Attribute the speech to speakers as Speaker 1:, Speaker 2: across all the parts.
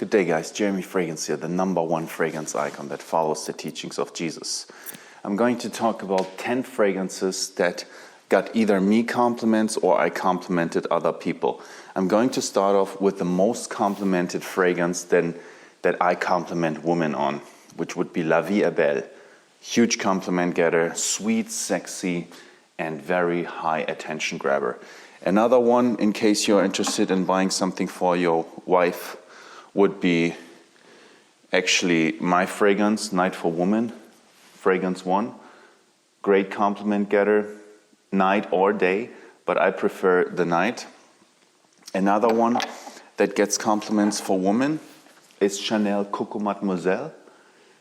Speaker 1: Good day, guys. Jeremy Fragrance here, the #1 fragrance icon that follows the teachings of Jesus. I'm going to talk about 10 fragrances that got either me compliments or I complimented other people. I'm going to start off with the most complimented fragrance that I compliment women on, which would be La Vie est Belle. Huge compliment getter, sweet, sexy, and very high attention grabber. Another one, in case you're interested in buying something for your wife, would be actually my fragrance, Night for Woman, fragrance 1. Great compliment getter, night or day, but I prefer the night. Another one that gets compliments for women is Chanel Coco Mademoiselle.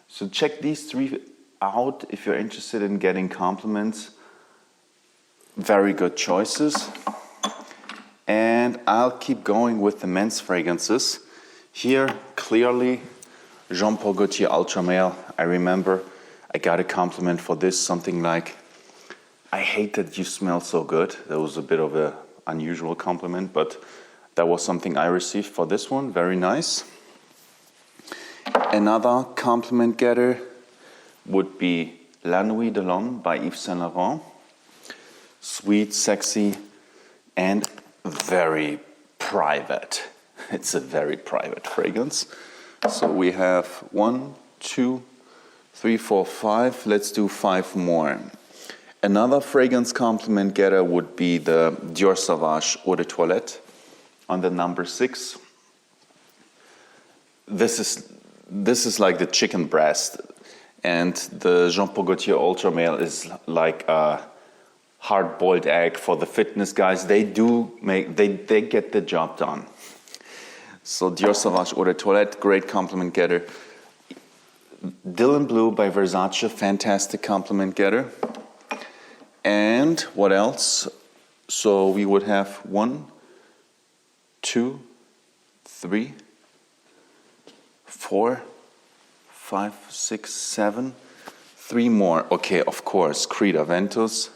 Speaker 1: So check these 3 out if you're interested in getting compliments. Very good choices. And I'll keep going with the men's fragrances. Here, clearly, Jean Paul Gaultier Ultra Male. I remember I got a compliment for this, something like, "I hate that you smell so good." That was a bit of an unusual compliment, but that was something I received for this one. Very nice. Another compliment getter would be La Nuit de l'Homme by Yves Saint Laurent. Sweet, sexy, and very private. It's a very private fragrance. So we have 1, 2, 3, 4, 5. Let's do 5 more. Another fragrance compliment getter would be the Dior Sauvage Eau de Toilette on the number 6. This is like the chicken breast, and the Jean Paul Gaultier Ultra Male is like a hard-boiled egg for the fitness guys. They get the job done. So Dior Sauvage Eau de Toilette, great compliment getter. Dylan Blue by Versace, fantastic compliment getter. And what else? So we would have 1, 2, 3, 4, 5, 6, 7. 3 more. Okay, of course, Creed Aventus.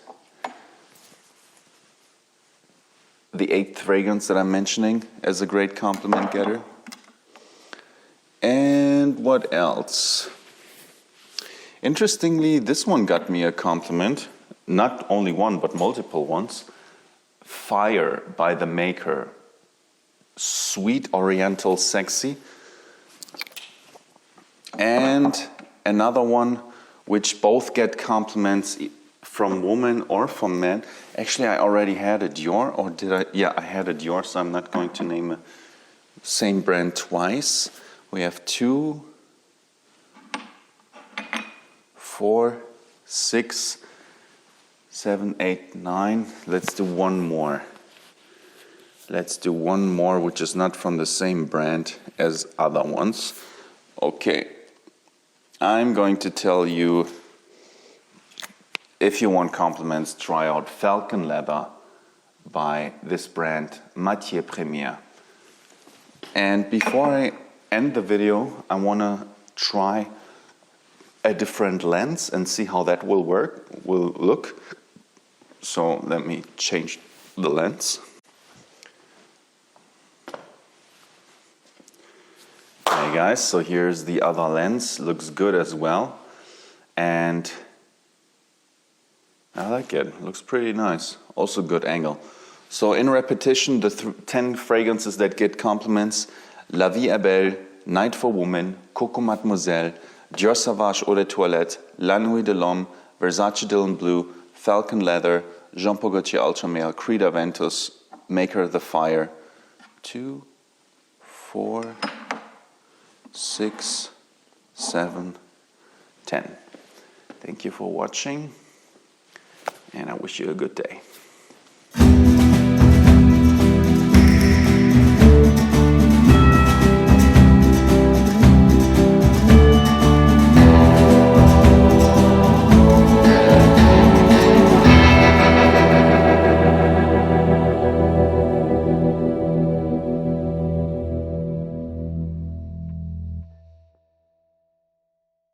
Speaker 1: The 8th fragrance that I'm mentioning as a great compliment getter. And what else? Interestingly, this one got me a compliment. Not only one, but multiple ones. Fire by The Maker. Sweet, oriental, sexy. And another one which both get compliments from women or from men. Actually, I already had a Dior, or did I? Yeah, I had a Dior, so I'm not going to name the same brand twice. We have 2, 4, 6, 7, 8, 9. Let's do one more. Let's do one more, which is not from the same brand as other ones. Okay, I'm going to tell you, if you want compliments, try out Falcon Leather by this brand, Matière Première. And before I end the video, I want to try a different lens and see how that will look. So let me change the lens. Hey guys, so here's the other lens. Looks good as well. And I like it. Looks pretty nice. Also good angle. So in repetition, the 10 fragrances that get compliments: La Vie est Belle, Night for Woman, Coco Mademoiselle, Dior Sauvage Eau de Toilette, La Nuit de l'Homme, Versace Dylan Blue, Falcon Leather, Jean Paul Gaultier Ultra Male, Creed Aventus, Maker the Fire. 2, 4, 6, 7, 10. Thank you for watching, and I wish you a good day.